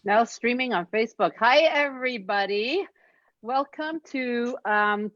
Now streaming on Facebook. Hi, everybody. Welcome to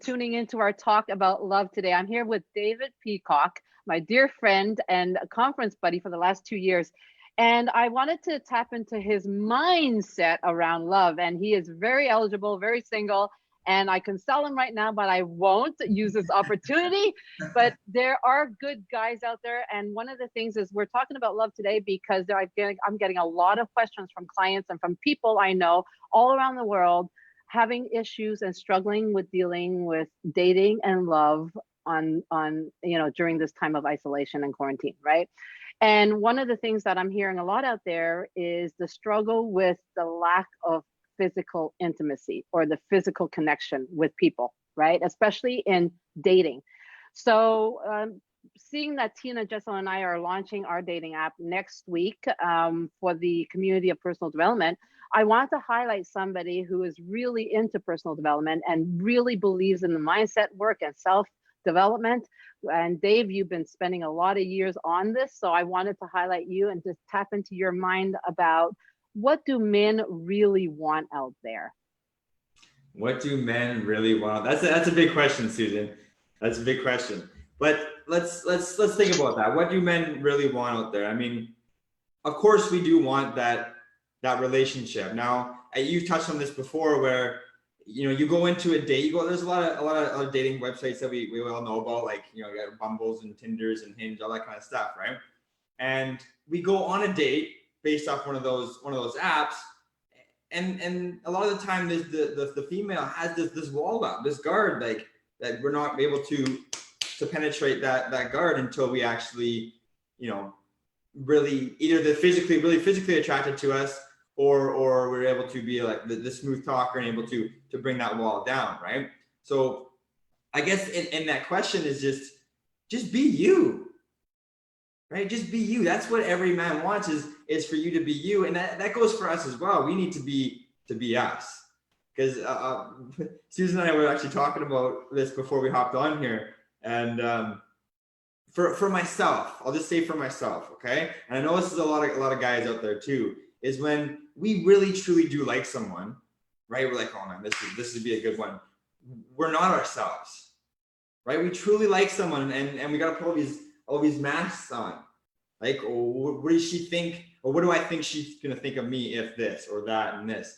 tuning into our talk about love today. I'm here with David Peacock, my dear friend and a conference buddy for the last 2 years. And I wanted to tap into his mindset around love. And he is very eligible, very single. And I can sell him right now, but I won't use this opportunity. But there are good guys out there. And one of the things is we're talking about love today because I'm getting a lot of questions from clients and from people I know all around the world having issues and struggling with dealing with dating and love on during this time of isolation and quarantine, right? And one of the things that I'm hearing a lot out there is the struggle with the lack of physical intimacy or the physical connection with people, right? Especially in dating. So, seeing that Tina, Jessel, and I are launching our dating app next week for the community of personal development, I want to highlight somebody who is really into personal development and really believes in the mindset work and self development. And Dave, you've been spending a lot of years on this, so I wanted to highlight you and just tap into your mind about what do men really want out there? What do men really want? That's a big question, Susan. That's a big question. But let's think about that. What do men really want out there? I mean, of course we do want that relationship. Now, you've touched on this before, where you go into a date. There's a lot of dating websites that we all know about, like you got Bumbles and Tinders and Hinge, all that kind of stuff, right? And we go on a date based off one of those apps. And a lot of the time, the female has this wall up, this guard, like that we're not able to penetrate that guard until we actually, really either they're really physically attracted to us, or we're able to be like the smooth talker and able to bring that wall down, right? So I guess in that question is just be you, right? Just be you. That's what every man wants is for you to be you. And that goes for us as well. We need to be us. Because Susan and I were actually talking about this before we hopped on here. And for myself, I'll just say for myself, okay? And I know this is a lot of guys out there too, is when we really truly do like someone, right? We're like, oh man, this would be a good one. We're not ourselves, right? We truly like someone and we got to put all these masks on. Like, oh, what does she think? Or what do I think she's going to think of me if this or that and this?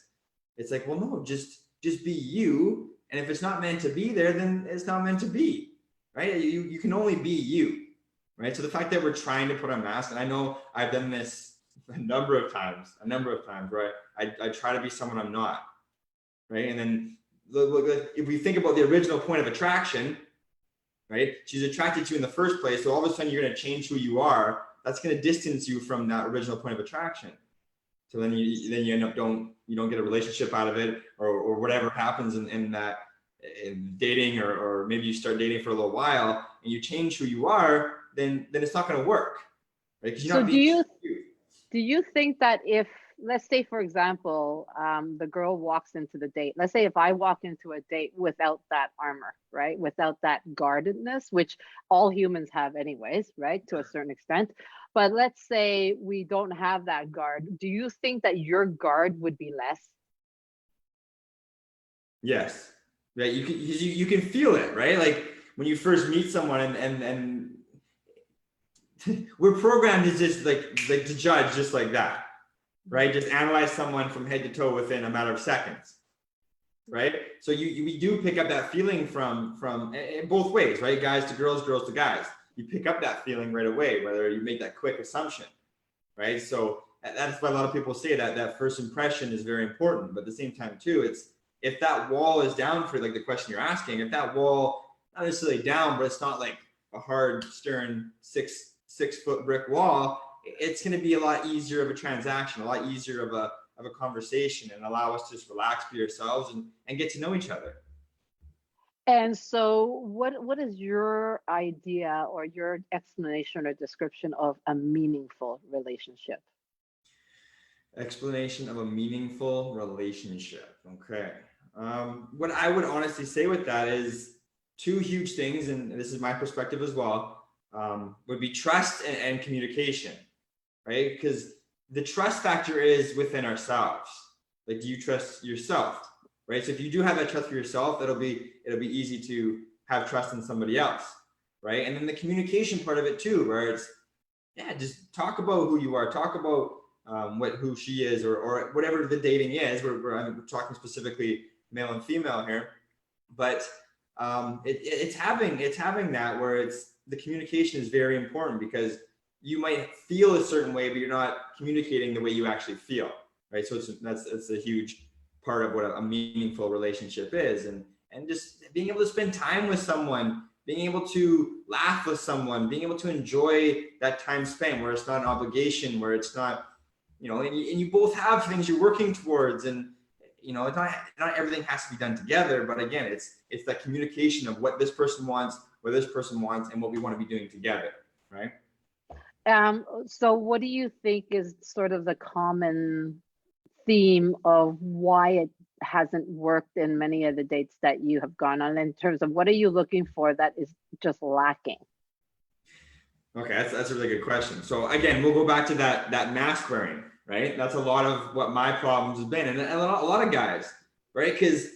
It's like, well, no, just be you. And if it's not meant to be there, then it's not meant to be, right? You can only be you, right? So the fact that we're trying to put on masks, and I know I've done this a number of times, where I try to be someone I'm not, right? And then look, if we think about the original point of attraction, right? She's attracted to you in the first place. So all of a sudden you're going to change who you are. That's going to distance you from that original point of attraction. So then you end up you don't get a relationship out of it, or whatever happens in dating, or maybe you start dating for a little while and you change who you are, then it's not going to work, right? Because you're So not being you. do you think that if, let's say, for example, the girl walks into the date, let's say if I walk into a date without that armor, right? Without that guardedness, which all humans have anyways, right? To a certain extent. But let's say we don't have that guard. Do you think that your guard would be less? Yes. Right. You can feel it, right? Like when you first meet someone and we're programmed to just like to judge just like that, right? Just analyze someone from head to toe within a matter of seconds, right? So we do pick up that feeling from in both ways, right? Guys to girls, girls to guys. You pick up that feeling right away, whether you make that quick assumption, right? So that's why a lot of people say that first impression is very important. But at the same time too, it's if that wall is down, for like the question you're asking, if that wall not necessarily down, but it's not like a hard, stern 6-foot brick wall, it's going to be a lot easier of a transaction, a lot easier of a conversation, and allow us to just relax, be ourselves, and get to know each other. And so what is your idea or your explanation or description of a meaningful relationship? Explanation of a meaningful relationship. Okay. What I would honestly say with that is two huge things, and this is my perspective as well, would be trust and communication, right? Because the trust factor is within ourselves. Like, do you trust yourself? Right. So if you do have that trust for yourself, it'll be easy to have trust in somebody else. Right. And then the communication part of it too, where it's, yeah, just talk about who you are, talk about who she is, or whatever the dating is. We're talking specifically male and female here, but it's having that where it's, the communication is very important, because you might feel a certain way, but you're not communicating the way you actually feel, right? So that's a huge part of what a meaningful relationship is, and just being able to spend time with someone, being able to laugh with someone, being able to enjoy that time spent, where it's not an obligation, where it's not, and you both have things you're working towards, and it's not everything has to be done together, but again, it's that communication of what this person wants, and what we want to be doing together, right? So what do you think is sort of the common theme of why it hasn't worked in many of the dates that you have gone on, in terms of what are you looking for that is just lacking? Okay, that's a really good question. So again, we'll go back to that mask wearing, right? That's a lot of what my problems have been, and a lot of guys, right? Because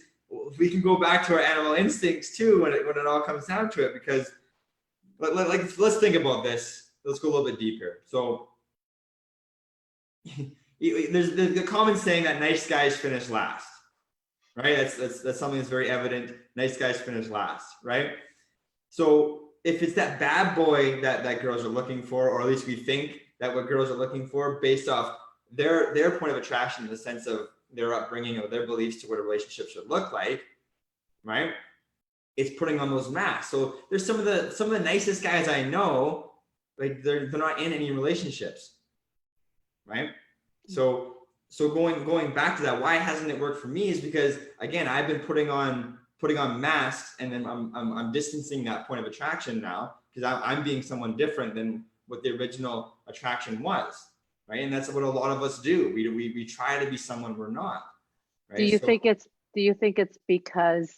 we can go back to our animal instincts too when it all comes down to it. Because let's think about this. Let's go a little bit deeper. So there's the common saying that nice guys finish last, right? That's something that's very evident. Nice guys finish last, right? So if it's that bad boy that girls are looking for, or at least we think that what girls are looking for based off their point of attraction in the sense of their upbringing or their beliefs to what a relationship should look like, right? It's putting on those masks. So there's some of the nicest guys I know, like they're not in any relationships, right? So going back to that, why hasn't it worked for me is because, again, I've been putting on masks, and then I'm distancing that point of attraction now, because I'm being someone different than what the original attraction was, right? And that's what a lot of us do. We try to be someone we're not, right? Do you think it's because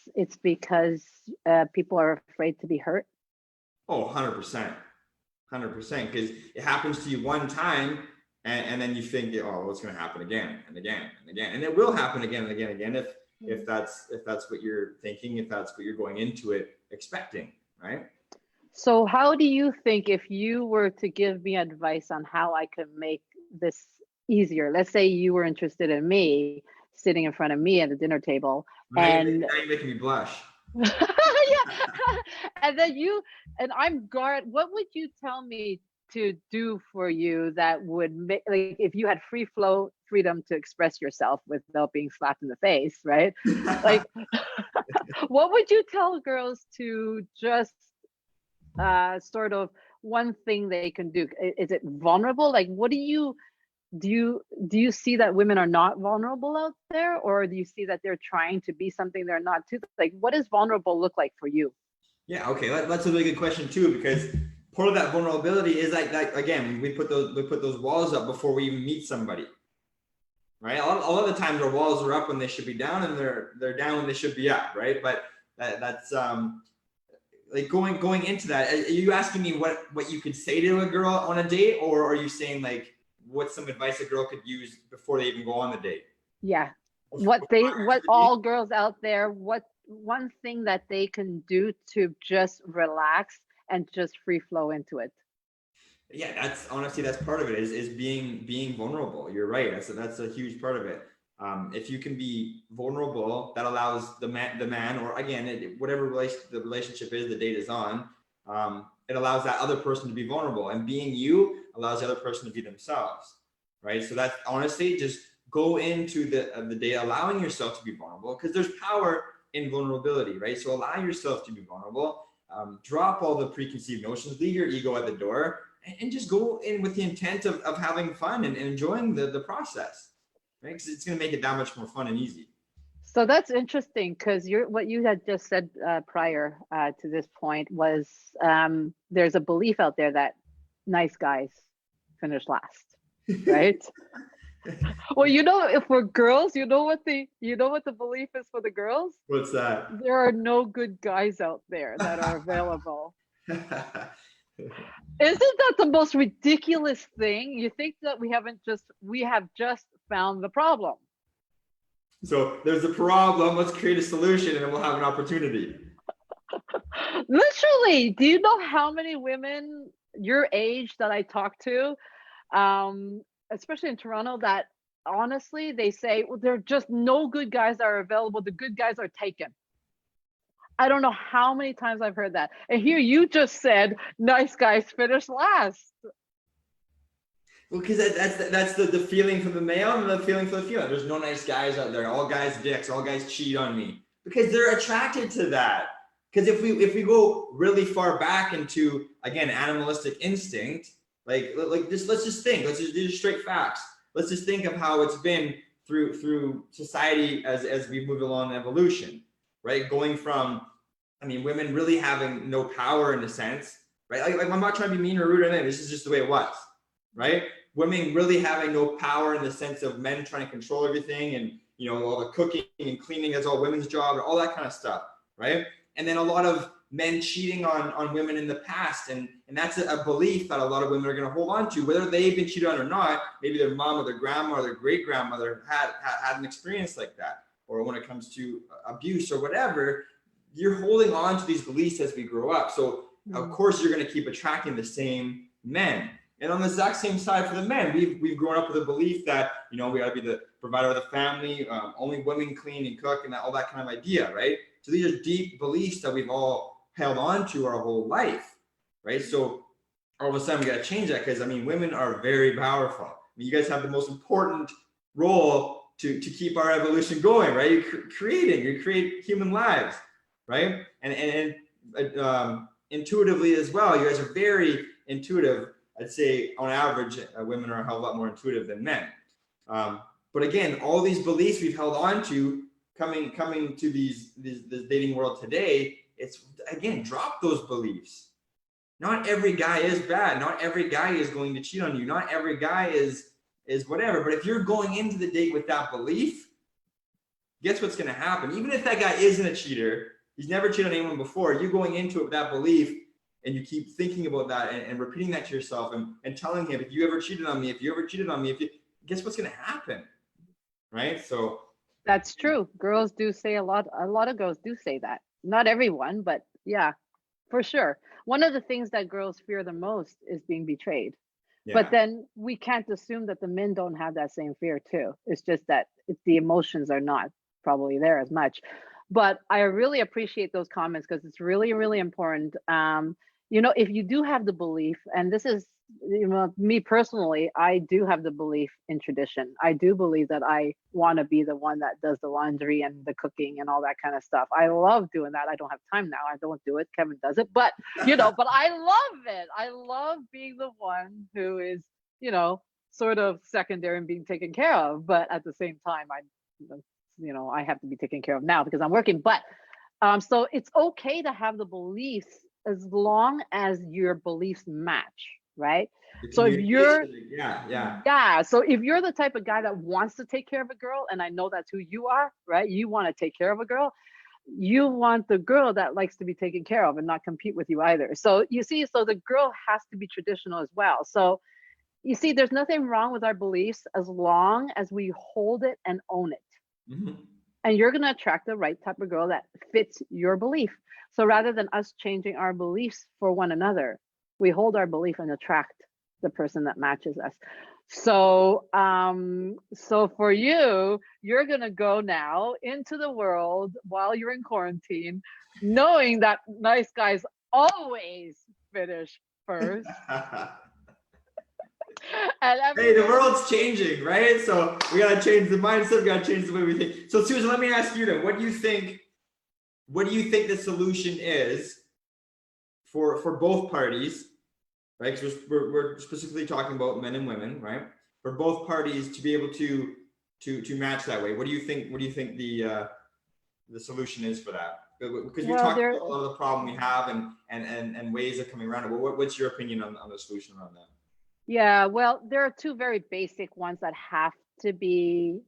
people are afraid to be hurt? Oh, 100%. 100%, because it happens to you one time, and then you think, oh, it's going to happen again and again and again, and it will happen again and again and again if that's what you're thinking, if that's what you're going into it expecting, right? So how do you think, if you were to give me advice on how I could make this easier, let's say you were interested in me, sitting in front of me at the dinner table, now you're making me blush. Yeah. And then I'm guard. What would you tell me to do for you that would make, like, if you had freedom to express yourself without being slapped in the face, right? Like, what would you tell girls to just sort of one thing they can do? Is it vulnerable? Like, what do you see that women are not vulnerable out there, or do you see that they're trying to be something they're not too? Like, what does vulnerable look like for you? Yeah, okay, that's a really good question too, because part of that vulnerability is like again, we put those walls up before we even meet somebody, right? A lot of the times our walls are up when they should be down, and they're down when they should be up, right? But that's like going into that. Are you asking me what you could say to a girl on a date, or are you saying like what's some advice a girl could use before they even go on the date? Yeah, what all girls out there, what one thing that they can do to just relax and just free flow into it? Yeah, that's part of it, is being vulnerable. You're right. That's a huge part of it. If you can be vulnerable, that allows the man, or again, whatever the relationship is, the date is on, it allows that other person to be vulnerable, and being you allows the other person to be themselves, right? So that's honestly, just go into the day allowing yourself to be vulnerable, because there's power in vulnerability, right? So allow yourself to be vulnerable, drop all the preconceived notions, leave your ego at the door, and just go in with the intent of having fun and enjoying the process, right? Because it's going to make it that much more fun and easy. So that's interesting, because what you had just said prior to this point was there's a belief out there that nice guys finish last, right? Well, if for girls, you know what the belief is for the girls? What's that? There are no good guys out there that are available. Isn't that the most ridiculous thing? You think that we have just found the problem. So there's a problem. Let's create a solution, and then we'll have an opportunity. Literally, do you know how many women your age that I talk to, especially in Toronto, that honestly they say, well, there are just no good guys that are available. The good guys are taken. I don't know how many times I've heard that. And here you just said, nice guys finish last. Well, because that's the feeling from the male and the feeling from the female. There's no nice guys out there. All guys dicks. All guys cheat on me because they're attracted to that. Because if we go really far back into, again, animalistic instinct, like just let's just think. Let's just do straight facts. Let's just think of how it's been through society as we move along in evolution, right? Going from, I mean, women really having no power in a sense, right? Like I'm not trying to be mean or rude or anything. This is just the way it was, right? Women really having no power in the sense of men trying to control everything, and all the cooking and cleaning is all women's job and all that kind of stuff, right? And then a lot of men cheating on women in the past, and that's a belief that a lot of women are going to hold on to, whether they've been cheated on or not. Maybe their mom or their grandma or their great grandmother had an experience like that, or when it comes to abuse or whatever, you're holding on to these beliefs as we grow up. So of course you're going to keep attracting the same men. And on the exact same side for the men, we've grown up with a belief that we got to be the provider of the family, only women clean and cook, and all that kind of idea, right? So these are deep beliefs that we've all held on to our whole life, right? So all of a sudden we got to change that, because women are very powerful. You guys have the most important role to keep our evolution going, right? You create human lives, right? And intuitively as well, you guys are very intuitive. I'd say on average, women are a hell of a lot more intuitive than men. But again, all these beliefs we've held on to coming to this dating world today, it's, again, drop those beliefs. Not every guy is bad. Not every guy is going to cheat on you. Not every guy is whatever. But if you're going into the date with that belief, guess what's going to happen? Even if that guy isn't a cheater, he's never cheated on anyone before, you going into it with that belief, and you keep thinking about that and repeating that to yourself and telling him, if you ever cheated on me, guess what's going to happen, right? So that's true. Girls do say a lot of girls do say that. Not everyone, but yeah, for sure. One of the things that girls fear the most is being betrayed. Yeah. But then we can't assume that the men don't have that same fear too. It's just that the emotions are not probably there as much. But I really appreciate those comments, because it's really, really important. If you do have the belief, and this is, me personally, I do have the belief in tradition. I do believe that I want to be the one that does the laundry and the cooking and all that kind of stuff. I love doing that. I don't have time now. I don't do it. Kevin does it, but but I love it. I love being the one who is, sort of secondary and being taken care of. But at the same time, I have to be taken care of now because I'm working. But so it's okay to have the beliefs as long as your beliefs match, right? So if you're so if you're the type of guy that wants to take care of a girl, and I know that's who you are, right? You want to take care of a girl. You want the girl that likes to be taken care of and not compete with you either. So you see, so the girl has to be traditional as well. So you see, there's nothing wrong with our beliefs as long as we hold it and own it. Mm-hmm. And you're going to attract the right type of girl that fits your belief. So rather than us changing our beliefs for one another, we hold our belief and attract the person that matches us. So, so for you, you're going to go now into the world while you're in quarantine, knowing that nice guys always finish first. Hey, the world's changing, right? So we gotta change the mindset. We gotta change the way we think. So Susan, let me ask you then: what do you think the solution is for both parties, right? Because we're specifically talking about men and women, right? For both parties to be able to match that way. What do you think? What do you think the solution is for that? Because we talked about a lot of the problem we have and ways of coming around it. What's your opinion on the solution around that? Yeah, well, there are two very basic ones that have to be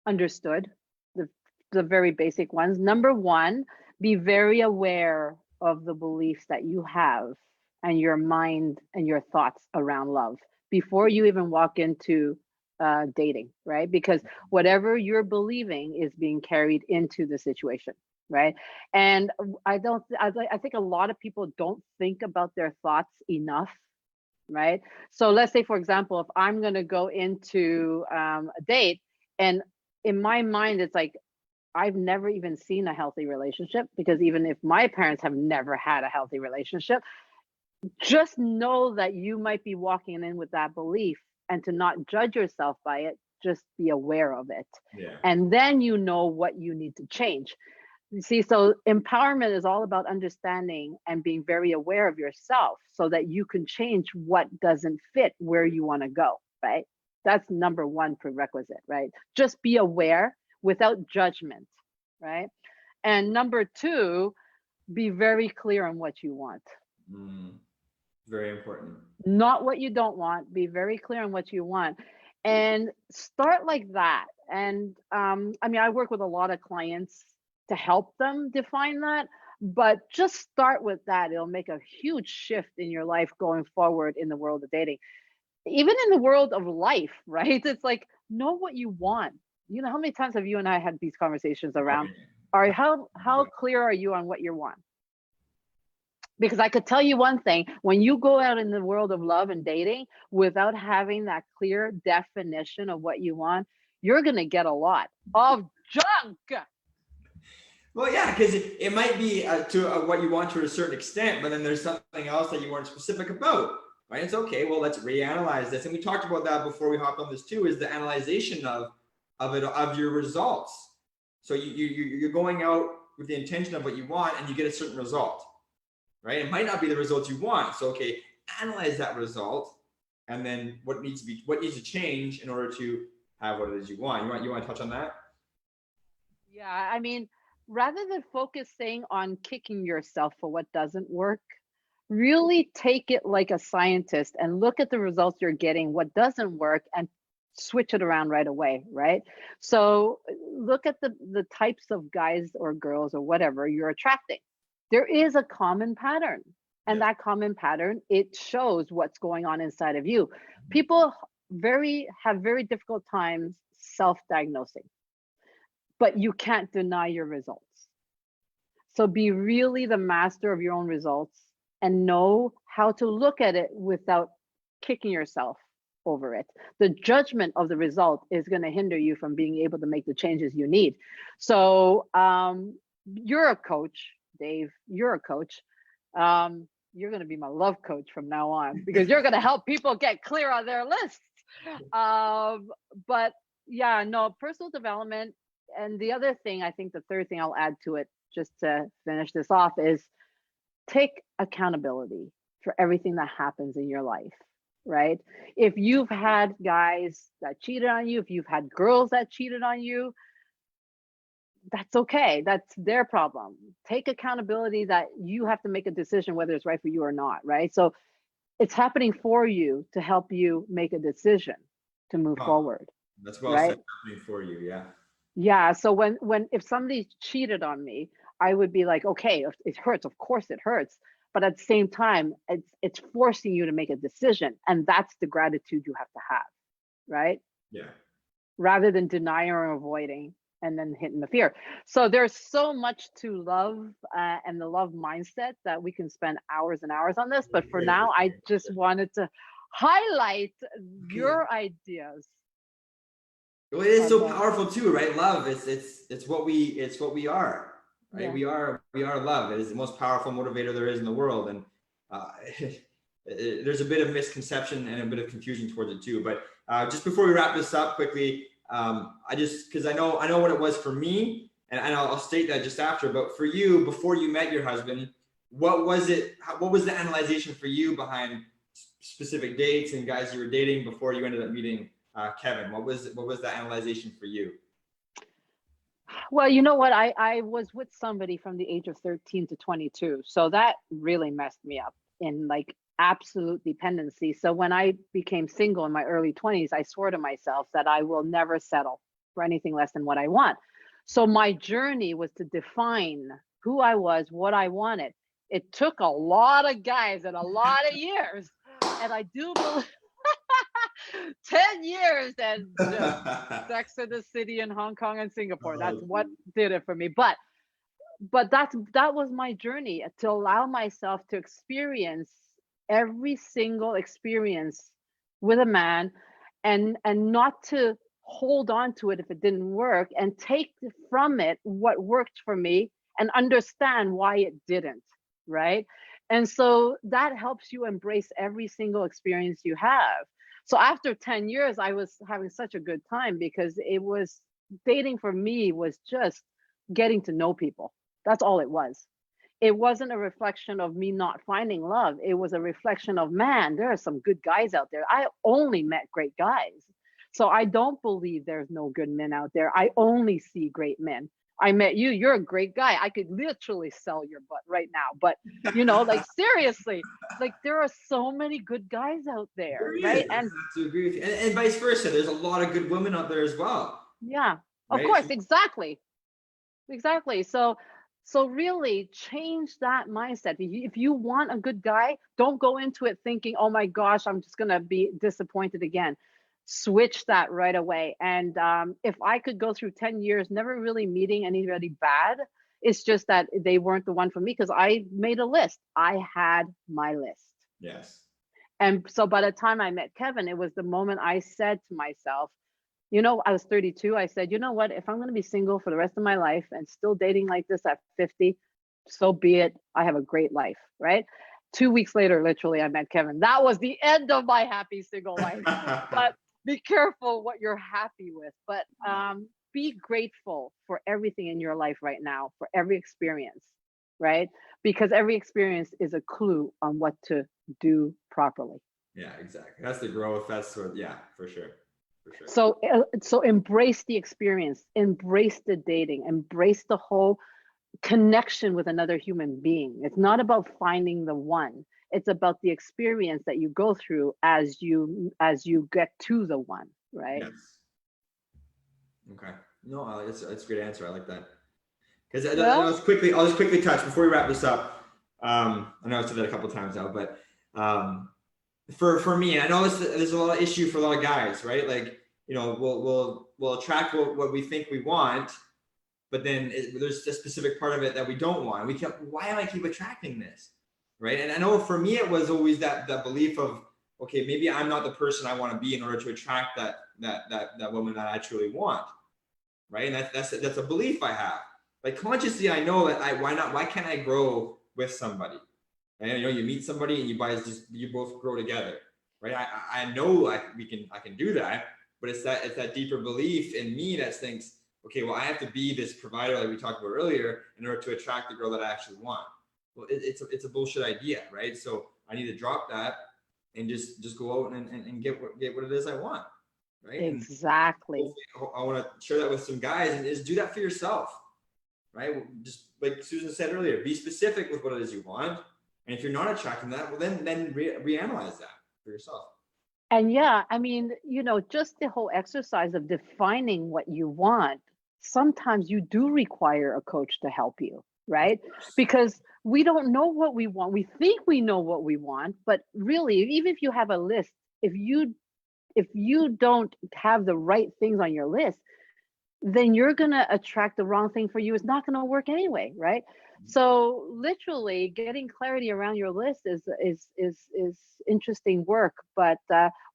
understood. The very basic ones. Number one, be very aware of the beliefs that you have and your mind and your thoughts around love before you even walk into dating, right? Because whatever you're believing is being carried into the situation, right? And I think a lot of people don't think about their thoughts enough, right? So let's say, for example, if I'm going to go into a date, and in my mind, it's like, I've never even seen a healthy relationship, because even if my parents have never had a healthy relationship, just know that you might be walking in with that belief, and to not judge yourself by it, just be aware of it. Yeah. And then you know what you need to change. You see, so empowerment is all about understanding and being very aware of yourself so that you can change what doesn't fit where you want to go, right? That's number one prerequisite, right? Just be aware without judgment, right? And number two, be very clear on what you want. Very important. Not what you don't want. Be very clear on what you want, and start like that. And I mean, I work with a lot of clients to help them define that, but just start with that. It'll make a huge shift in your life going forward in the world of dating, even in the world of life, right? It's like, know what you want. You know, how many times have you and I had these conversations around, are how clear are you on what you want? Because I could tell you one thing, when you go out in the world of love and dating without having that clear definition of what you want, you're going to get a lot of junk. Well, yeah, because it might be to what you want to a certain extent, but then there's something else that you weren't specific about, right? It's okay. Well, let's reanalyze this. And we talked about that before we hopped on this too, is the analyzation of your results. So you're going out with the intention of what you want, and you get a certain result. Right? It might not be the results you want. So, okay, analyze that result, and then what needs to change in order to have what it is you want. You want to touch on that? Yeah, I mean, rather than focusing on kicking yourself for what doesn't work, really take it like a scientist and look at the results you're getting, what doesn't work, and switch it around right away, right? So look at the types of guys or girls or whatever you're attracting. There is a common pattern, and that common pattern, it shows what's going on inside of you. People have very difficult times self-diagnosing, but you can't deny your results. So be really the master of your own results and know how to look at it without kicking yourself over it. The judgment of the result is going to hinder you from being able to make the changes you need. So you're a coach, Dave, you're a coach. You're going to be my love coach from now on, because you're going to help people get clear on their lists. But yeah, no, personal development. And the other thing, I think the third thing I'll add to it, just to finish this off, is take accountability for everything that happens in your life, right? If you've had guys that cheated on you, if you've had girls that cheated on you, that's okay. That's their problem. Take accountability that you have to make a decision whether it's right for you or not, right? So it's happening for you to help you make a decision to move forward. That's well said, happening for you, yeah. Yeah, so if somebody cheated on me, I would be like, okay, if it hurts, of course it hurts. But at the same time, it's forcing you to make a decision. And that's the gratitude you have to have, right? Yeah. Rather than denying or avoiding and then hitting the fear. So there's so much to love and the love mindset that we can spend hours and hours on this. But for now, I just wanted to highlight your ideas. Well, it is so powerful too, right? Love, it's what we are, right? Yeah. We are love. It is the most powerful motivator there is in the world, and there's a bit of misconception and a bit of confusion towards it too. But just before we wrap this up quickly, because I know what it was for me, and I'll state that just after. But for you, before you met your husband, what was it? What was the analyzation for you behind specific dates and guys you were dating before you ended up meeting Kevin? What was that analyzation for you? Well, you know what? I was with somebody from the age of 13 to 22. So that really messed me up in like absolute dependency. So when I became single in my early 20s, I swore to myself that I will never settle for anything less than what I want. So my journey was to define who I was, what I wanted It took a lot of guys and a lot of years. And I do believe 10 years and just Sex in the City in Hong Kong and Singapore. That's what did it for me. But that was my journey, to allow myself to experience every single experience with a man, and not to hold on to it if it didn't work, and take from it what worked for me and understand why it didn't, right? And so that helps you embrace every single experience you have. So after 10 years, I was having such a good time, because it was, dating for me was just getting to know people. That's all it was. It wasn't a reflection of me not finding love. It was a reflection of, man, there are some good guys out there. I only met great guys. So I don't believe there's no good men out there. I only see great men. I met you. You're a great guy. I could literally sell your butt right now. But, like, seriously, like, there are so many good guys out there, right? And I have to agree with you. And vice versa. There's a lot of good women out there as well. Yeah, right? Of course. Exactly. So really change that mindset. If you want a good guy, don't go into it thinking, oh my gosh, I'm just going to be disappointed again. Switch that right away. And if I could go through 10 years never really meeting anybody bad, it's just that they weren't the one for me, because I made a list. I had my list. Yes. And so by the time I met Kevin, it was the moment I said to myself, I was 32. I said, you know what? If I'm going to be single for the rest of my life and still dating like this at 50, so be it. I have a great life, right? 2 weeks later, literally, I met Kevin. That was the end of my happy single life. But be careful what you're happy with. But be grateful for everything in your life right now, for every experience, right? Because every experience is a clue on what to do properly. Yeah, exactly. That's the growth. That's what, yeah, for sure. So embrace the experience, embrace the dating, embrace the whole connection with another human being. It's not about finding the one. It's about the experience that you go through as you get to the one, right? Yes. Okay. No, that's a great answer. I like that. Because I'll just quickly touch before we wrap this up. I know I've said that a couple of times now, but for me, I know there's a lot of issue for a lot of guys, right? Like, we'll attract what we think we want, but then there's a specific part of it that we don't want. Why am I keep attracting this, right? And I know for me, it was always that belief of, okay, maybe I'm not the person I want to be in order to attract that woman that I truly want, right? And that's a belief I have. Like, consciously, I know that why can't I grow with somebody? And you meet somebody and you both grow together, right? I know I can do that, but it's that deeper belief in me that thinks, okay, well, I have to be this provider like we talked about earlier in order to attract the girl that I actually want. Well, it's a bullshit idea, right? So I need to drop that and just go out and get what it is I want, right? Exactly. And I want to share that with some guys, and is do that for yourself, right? Just like Susan said earlier, be specific with what it is you want. And if you're not attracting that, well, then reanalyze that for yourself. And yeah, I mean, just the whole exercise of defining what you want, sometimes you do require a coach to help you, right? Because we don't know what we want. We think we know what we want, but really, even if you have a list, if you don't have the right things on your list, then you're going to attract the wrong thing for you. It's not going to work anyway, right? So literally getting clarity around your list is interesting work. But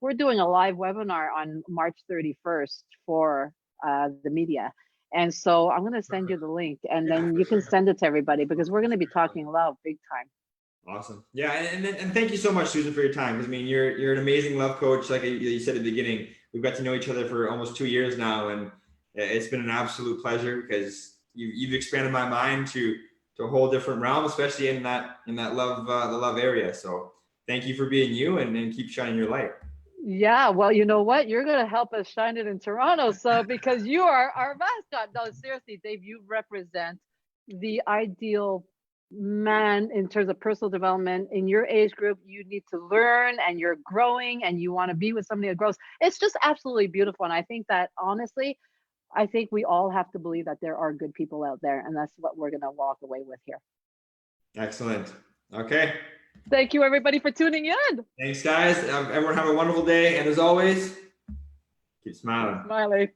we're doing a live webinar on March 31st for the media. And so I'm going to send you the link, and then you can send it to everybody, because we're going to be talking love big time. Awesome. Yeah. And thank you so much, Susan, for your time. Because I mean, you're an amazing love coach. Like you said at the beginning, we've got to know each other for almost 2 years now. And it's been an absolute pleasure, because you've expanded my mind to a whole different realm, especially in that love, the love area. So thank you for being you, and keep shining your light. Yeah, well, you know what? You're going to help us shine it in Toronto. So because you are our mascot. No, seriously, Dave, you represent the ideal man in terms of personal development. In your age group, you need to learn, and you're growing, and you want to be with somebody that grows. It's just absolutely beautiful. And I think that, honestly, I think we all have to believe that there are good people out there, and that's what we're going to walk away with here. Excellent. Okay. Thank you, everybody, for tuning in. Thanks, guys. Everyone have a wonderful day. And as always, keep smiling. Smiling.